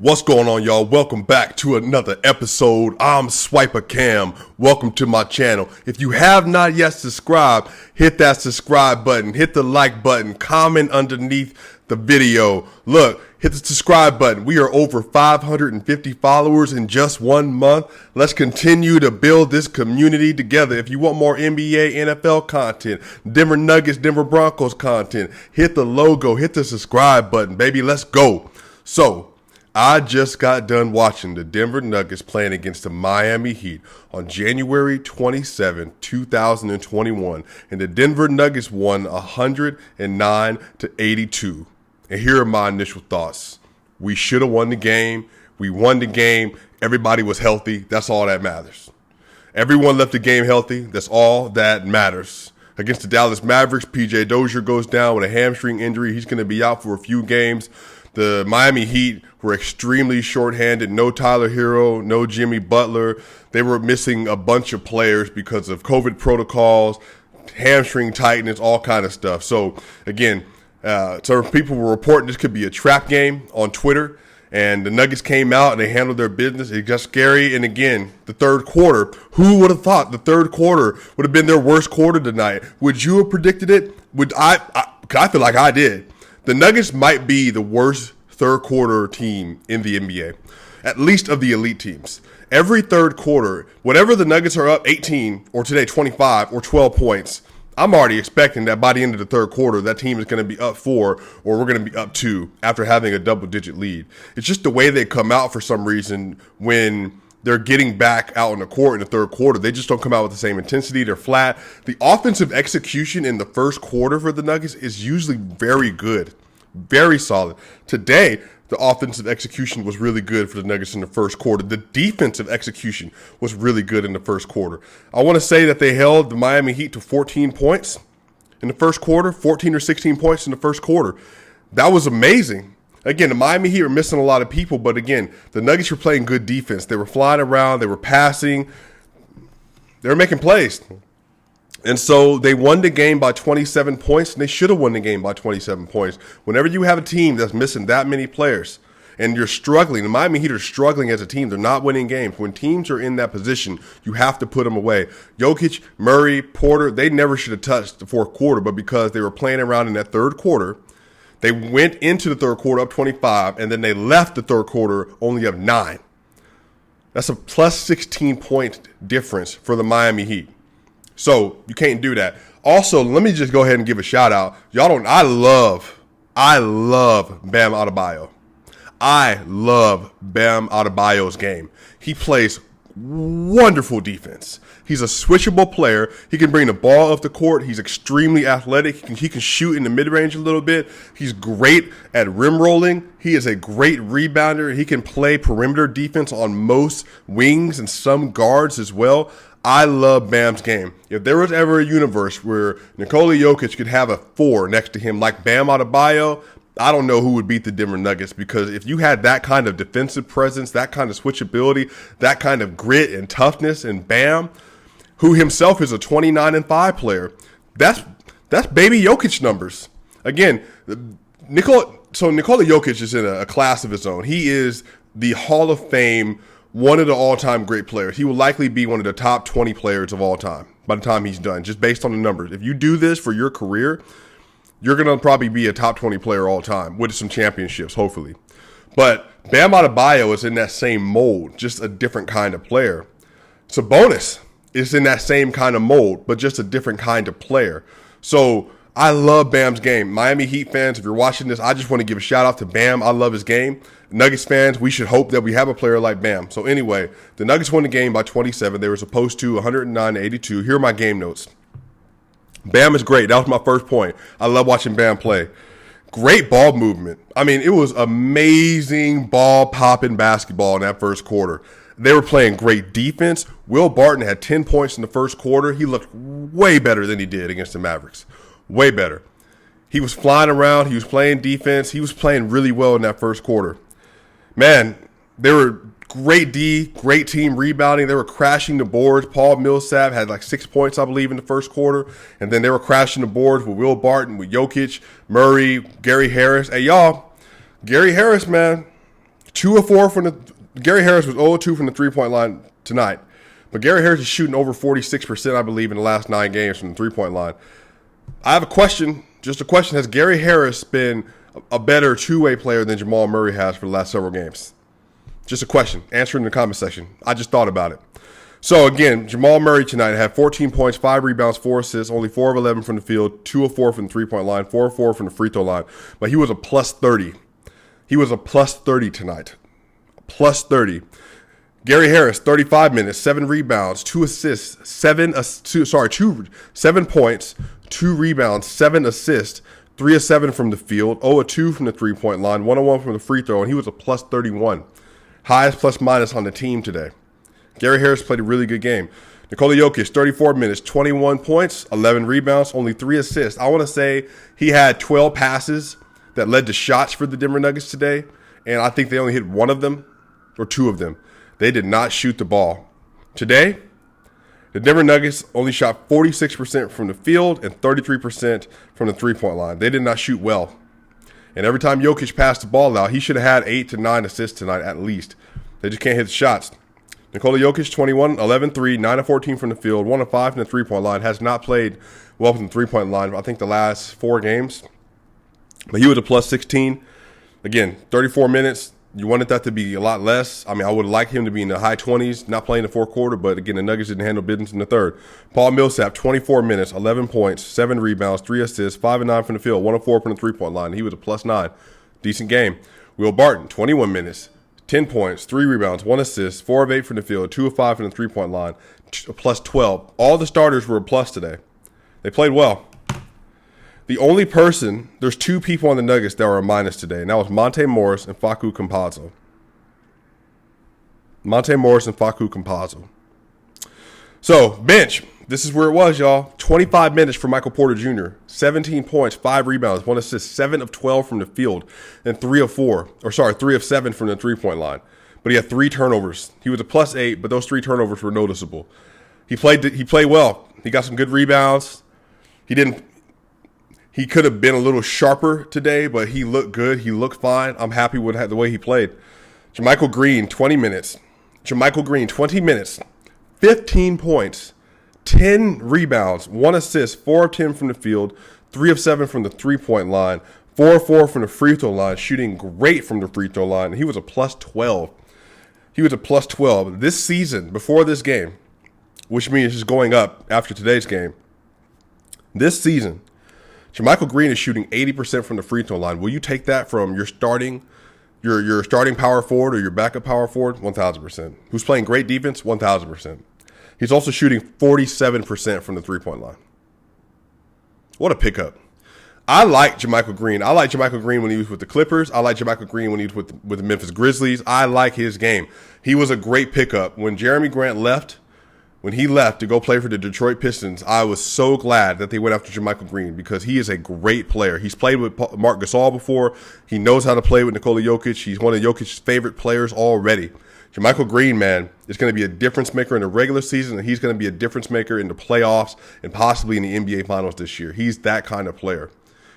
What's going on, y'all? Welcome back to another episode. I'm SwipaCam. Welcome to my channel. If you have not yet subscribed, hit that subscribe button, hit the like button, comment underneath the video. Look, hit the subscribe button. We are over 550 followers in just 1 month. Let's continue to build this community together. If you want more NBA, NFL content, Denver Nuggets, Denver Broncos content, hit the logo, hit the subscribe button, baby. Let's go. So, I just got done watching the Denver Nuggets playing against the Miami Heat on January 27, 2021, and the Denver Nuggets won 109-82. And here are my initial thoughts. We should have won the game. We won the game. Everybody was healthy. That's all that matters. Everyone left the game healthy. That's all that matters. Against the Dallas Mavericks, PJ Dozier goes down with a hamstring injury. He's going to be out for a few games. The Miami Heat were extremely shorthanded. No Tyler Hero, no Jimmy Butler. They were missing a bunch of players because of COVID protocols, hamstring tightness, all kind of stuff. So, again, so people were reporting this could be a trap game on Twitter. And the Nuggets came out and they handled their business. It got scary. And again, the third quarter, who would have thought the third quarter would have been their worst quarter tonight? Would you have predicted it? I feel like I did. The Nuggets might be the worst third quarter team in the NBA, at least of the elite teams. Every third quarter, whatever the Nuggets are up 18 or today 25 or 12 points, I'm already expecting that by the end of the third quarter, that team is going to be up 4 or we're going to be up 2 after having a double-digit lead. It's just the way they come out for some reason when they're getting back out on the court in the third quarter. They just don't come out with the same intensity. They're flat. The offensive execution in the first quarter for the Nuggets is usually very good, very solid. Today, the offensive execution was really good for the Nuggets in the first quarter. The defensive execution was really good in the first quarter. I want to say that they held the Miami Heat to 14 points in the first quarter, 14 or 16 points in the first quarter. That was amazing. Again, the Miami Heat were missing a lot of people, but again, the Nuggets were playing good defense. They were flying around. They were passing. They were making plays. And so they won the game by 27 points, and they should have won the game by 27 points. Whenever you have a team that's missing that many players and you're struggling, the Miami Heat are struggling as a team. They're not winning games. When teams are in that position, you have to put them away. Jokic, Murray, Porter, they never should have touched the fourth quarter, but because they were playing around in that third quarter, they went into the third quarter up 25, and then they left the third quarter only up 9. That's a plus 16-point difference for the Miami Heat. So you can't do that. Also, let me just go ahead and give a shout out. I love Bam Adebayo. I love Bam Adebayo's game. He plays wonderful defense. He's a switchable player. He can bring the ball up the court. He's extremely athletic. He can shoot in the mid-range a little bit. He's great at rim rolling. He is a great rebounder. He can play perimeter defense on most wings and some guards as well. I love Bam's game. If there was ever a universe where Nikola Jokic could have a 4 next to him like Bam Adebayo, I don't know who would beat the Denver Nuggets, because if you had that kind of defensive presence, that kind of switchability, that kind of grit and toughness in Bam, who himself is a 29-5 player, that's baby Jokic numbers. Again, Nikola Jokic is in a class of his own. He is the Hall of Fame, one of the all-time great players. He will likely be one of the top 20 players of all time by the time he's done, just based on the numbers. If you do this for your career, you're going to probably be a top 20 player all time with some championships, hopefully. But Bam Adebayo is in that same mold, just a different kind of player. Sabonis is in that same kind of mold, but just a different kind of player. So I love Bam's game. Miami Heat fans, if you're watching this, I just want to give a shout out to Bam. I love his game. Nuggets fans, we should hope that we have a player like Bam. So anyway, the Nuggets won the game by 27. They were supposed to 109-82. Here are my game notes. Bam is great. That was my first point. I love watching Bam play. Great ball movement. I mean, it was amazing ball popping basketball in that first quarter. They were playing great defense. Will Barton had 10 points in the first quarter. He looked way better than he did against the Mavericks. Way better. He was flying around. He was playing defense. He was playing really well in that first quarter. Man, they were great great team rebounding. They were crashing the boards. Paul Millsap had like 6 points, I believe, in the first quarter. And then they were crashing the boards with Will Barton, with Jokic, Murray, Gary Harris. Hey, y'all, Gary Harris, man, 2 of 4 from the Gary Harris was 0 of 2 from the 3-point line tonight. But Gary Harris is shooting over 46%, I believe, in the last 9 games from the 3-point line. I have a question, just a question. Has Gary Harris been a better two-way player than Jamal Murray has for the last several games? Just a question. Answer in the comment section. I just thought about it. So, again, Jamal Murray tonight had 14 points, 5 rebounds, 4 assists, only 4 of 11 from the field, 2 of 4 from the 3-point line, 4 of 4 from the free throw line. But he was a plus 30. He was a plus 30 tonight. Plus 30. Gary Harris, 35 minutes, 7 rebounds, 2 assists, 7 points, 2 rebounds, 7 assists, 3 of 7 from the field, 0 of 2 from the 3-point line, 1 of 1 from the free throw, and he was a plus 31. Highest plus minus on the team today. Gary Harris played a really good game. Nikola Jokic, 34 minutes, 21 points, 11 rebounds, only 3 assists. I want to say he had 12 passes that led to shots for the Denver Nuggets today, and I think they only hit 1 of them or 2 of them. They did not shoot the ball. Today, the Denver Nuggets only shot 46% from the field and 33% from the 3-point line. They did not shoot well. And every time Jokic passed the ball out, he should have had 8 to 9 assists tonight at least. They just can't hit the shots. Nikola Jokic, 21, 11, 3, 9 of 14 from the field, 1 of 5 from the 3-point line. Has not played well from the 3-point line, I think, the last 4 games. But he was a plus 16. Again, 34 minutes. You wanted that to be a lot less. I mean, I would like him to be in the high 20s, not playing the fourth quarter, but again, the Nuggets didn't handle business in the third. Paul Millsap, 24 minutes, 11 points, 7 rebounds, 3 assists, 5 of 9 from the field, 1 of 4 from the 3-point line. He was a plus 9. Decent game. Will Barton, 21 minutes, 10 points, 3 rebounds, 1 assist, 4 of 8 from the field, 2 of 5 from the 3-point line, a plus 12. All the starters were a plus today. They played well. The only person, there's 2 people on the Nuggets that were a minus today, and that was Monte Morris and Facu Campazzo. Monte Morris and Facu Campazzo. So, bench. This is where it was, y'all. 25 minutes for Michael Porter Jr. 17 points, 5 rebounds, 1 assist, 7 of 12 from the field, and 3 of 7 from the 3-point line. But he had 3 turnovers. He was a plus 8, but those 3 turnovers were noticeable. He played well. He got some good rebounds. He could have been a little sharper today, but he looked good. He looked fine. I'm happy with the way he played. JaMychal Green, 20 minutes. 15 points, 10 rebounds, 1 assist, 4 of 10 from the field, 3 of 7 from the 3-point line, 4 of 4 from the free throw line, shooting great from the free throw line. He was a plus 12. This season, before this game, which means it's going up after today's game, this season, JaMychal Green is shooting 80% from the free throw line. Will you take that from your starting power forward or your backup power forward? 1,000%. Who's playing great defense? 1,000%. He's also shooting 47% from the 3-point line. What a pickup. I like JaMychal Green. I like JaMychal Green when he was with the Clippers. I like JaMychal Green when he was with the Memphis Grizzlies. I like his game. He was a great pickup. When Jeremy Grant left, to go play for the Detroit Pistons, I was so glad that they went after JaMychal Green because he is a great player. He's played with Marc Gasol before. He knows how to play with Nikola Jokic. He's one of Jokic's favorite players already. JaMychal Green, man, is going to be a difference maker in the regular season, and he's going to be a difference maker in the playoffs and possibly in the NBA Finals this year. He's that kind of player.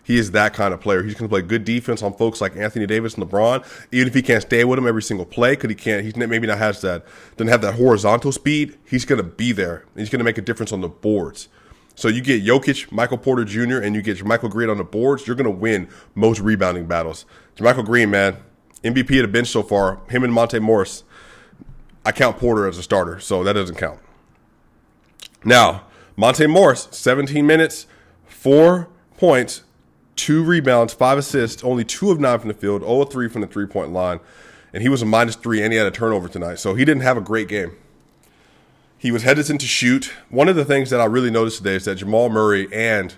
He's going to play good defense on folks like Anthony Davis and LeBron, even if he can't stay with him every single play, because doesn't have that horizontal speed. He's going to be there. He's going to make a difference on the boards. So you get Jokic, Michael Porter Jr., and you get JaMychal Green on the boards, you're going to win most rebounding battles. JaMychal Green, man, MVP of the bench so far, him and Monte Morris. I count Porter as a starter, so that doesn't count. Now, Monte Morris, 17 minutes, 4 points, 2 rebounds, 5 assists, only 2 of 9 from the field, 0 of 3 from the 3-point line, and he was a -3, and he had a turnover tonight, so he didn't have a great game. He was hesitant to shoot. One of the things that I really noticed today is that Jamal Murray and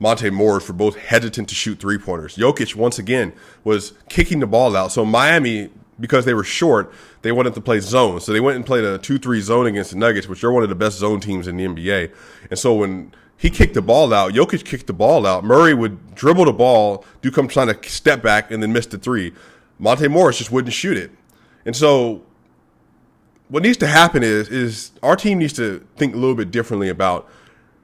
Monte Morris were both hesitant to shoot 3-pointers. Jokic, once again, was kicking the ball out, so Miami, because they were short, they wanted to play zone. So they went and played a 2-3 zone against the Nuggets, which are one of the best zone teams in the NBA. And so when he kicked the ball out, Jokic kicked the ball out, Murray would dribble the ball, trying to step back, and then miss the 3. Monte Morris just wouldn't shoot it. And so what needs to happen is our team needs to think a little bit differently about,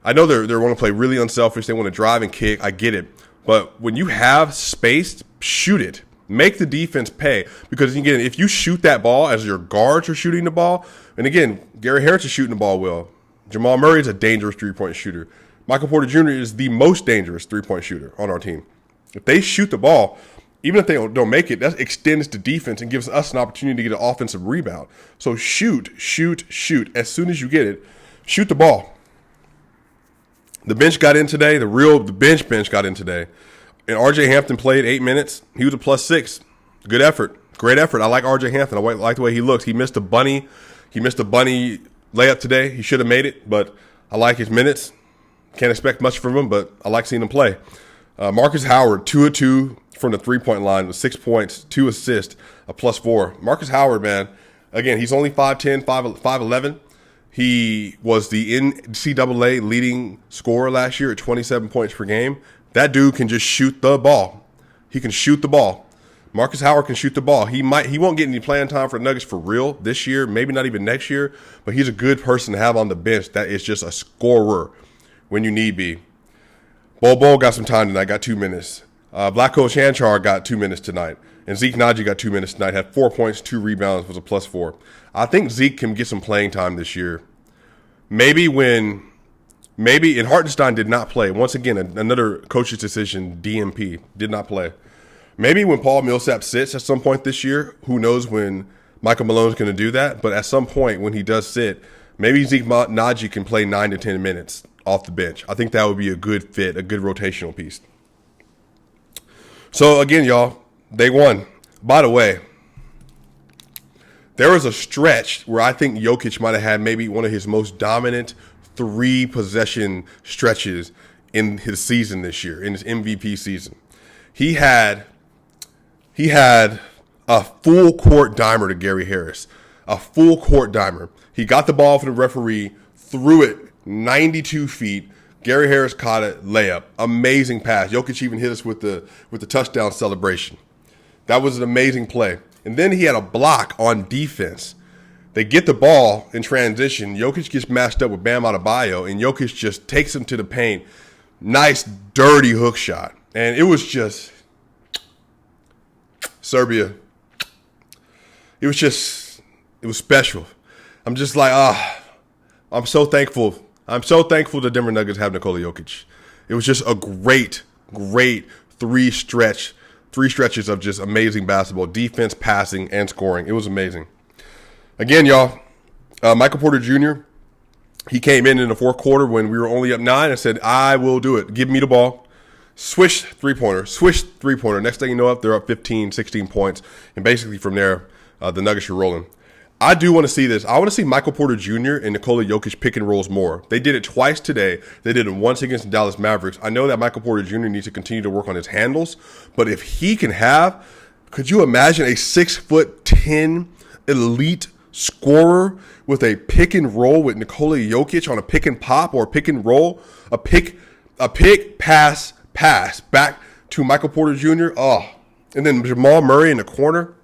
I know they want to play really unselfish, they want to drive and kick, I get it. But when you have space, shoot it. Make the defense pay. Because, again, if you shoot that ball as your guards are shooting the ball, and, again, Gary Harris is shooting the ball well. Jamal Murray is a dangerous three-point shooter. Michael Porter Jr. is the most dangerous three-point shooter on our team. If they shoot the ball, even if they don't make it, that extends the defense and gives us an opportunity to get an offensive rebound. So shoot. As soon as you get it, shoot the ball. The bench got in today. The bench got in today. And R.J. Hampton played 8 minutes. He was a +6. Good effort. Great effort. I like R.J. Hampton. I like the way he looks. He missed a bunny layup today. He should have made it, but I like his minutes. Can't expect much from him, but I like seeing him play. Marcus Howard, 2 of 2 from the three-point line with 6 points, 2 assists, a +4. Marcus Howard, man, again, he's only 5'10", 5'11". He was the NCAA leading scorer last year at 27 points per game. That dude can just shoot the ball. He can shoot the ball. Marcus Howard can shoot the ball. He won't get any playing time for the Nuggets for real this year, maybe not even next year, but he's a good person to have on the bench that is just a scorer when you need be. Bol got some time tonight, got 2 minutes. Black Coach Hanchar got 2 minutes tonight. And Zeke Naji got 2 minutes tonight, had 4 points, 2 rebounds, was a +4. I think Zeke can get some playing time this year. Maybe and Hartenstein did not play. Once again, another coach's decision, DMP, did not play. Maybe when Paul Millsap sits at some point this year, who knows when Michael Malone's going to do that, but at some point when he does sit, maybe Zeke Naji can play 9 to 10 minutes off the bench. I think that would be a good fit, a good rotational piece. So, again, y'all, they won. By the way, there was a stretch where I think Jokic might have had maybe one of his most dominant 3-possession stretches in his season this year, in his MVP season. He had a full court dimer to Gary Harris, a full court dimer. He got the ball from the referee, threw it 92 feet. Gary Harris caught it, layup. Amazing pass. Jokic even hit us with the touchdown celebration. That was an amazing play. And then he had a block on defense. They get the ball in transition. Jokic gets matched up with Bam Adebayo, and Jokic just takes him to the paint. Nice, dirty hook shot. And it was just Serbia. It was special. I'm just like, I'm so thankful. I'm so thankful the Denver Nuggets have Nikola Jokic. It was just a great three stretches of just amazing basketball, defense, passing, and scoring. It was amazing. Again, y'all, Michael Porter Jr., he came in the fourth quarter when we were only up 9 and said, I will do it. Give me the ball. Swish three-pointer. Next thing you know, they're up 15, 16 points. And basically from there, the Nuggets are rolling. I do want to see this. I want to see Michael Porter Jr. and Nikola Jokic pick and rolls more. They did it twice today. They did it once against the Dallas Mavericks. I know that Michael Porter Jr. needs to continue to work on his handles, but if he can could you imagine a 6'10" elite scorer with a pick and roll with Nikola Jokic on a pick and pop or a pick and roll, a pick pass back to Michael Porter Jr. And then Jamal Murray in the corner.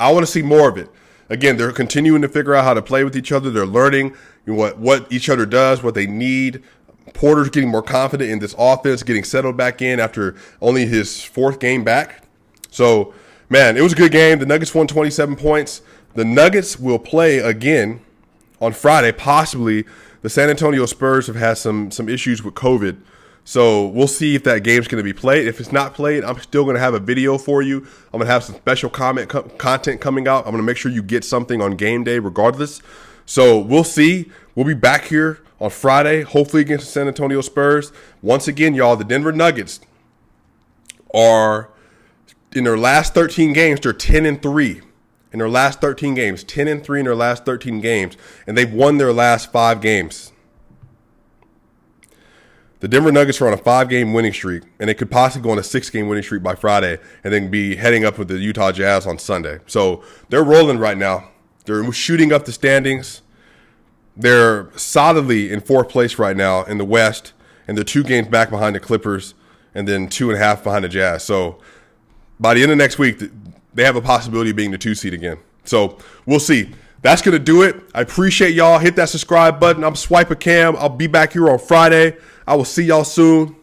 I want to see more of it. Again, they're continuing to figure out how to play with each other. They're learning what each other does, what they need. Porter's getting more confident in this offense, getting settled back in after only his 4th game back. So, man, it was a good game. The Nuggets won 27 points. The Nuggets will play again on Friday. Possibly the San Antonio Spurs have had some issues with COVID. So we'll see if that game's going to be played. If it's not played, I'm still going to have a video for you. I'm going to have some special content coming out. I'm going to make sure you get something on game day regardless. So we'll see. We'll be back here on Friday, hopefully against the San Antonio Spurs. Once again, y'all, the Denver Nuggets are, in their last 13 games, they're 10-3. In their last 13 games, 10-3 in their last 13 games, and they've won their last 5 games. The Denver Nuggets are on a 5-game winning streak, and they could possibly go on a 6-game winning streak by Friday and then be heading up with the Utah Jazz on Sunday. So they're rolling right now. They're shooting up the standings. They're solidly in 4th place right now in the West, and they're 2 games back behind the Clippers and then 2.5 behind the Jazz. So by the end of next week, they have a possibility of being the 2 seed again. So we'll see. That's going to do it. I appreciate y'all. Hit that subscribe button. I'm SwipaCam. I'll be back here on Friday. I will see y'all soon.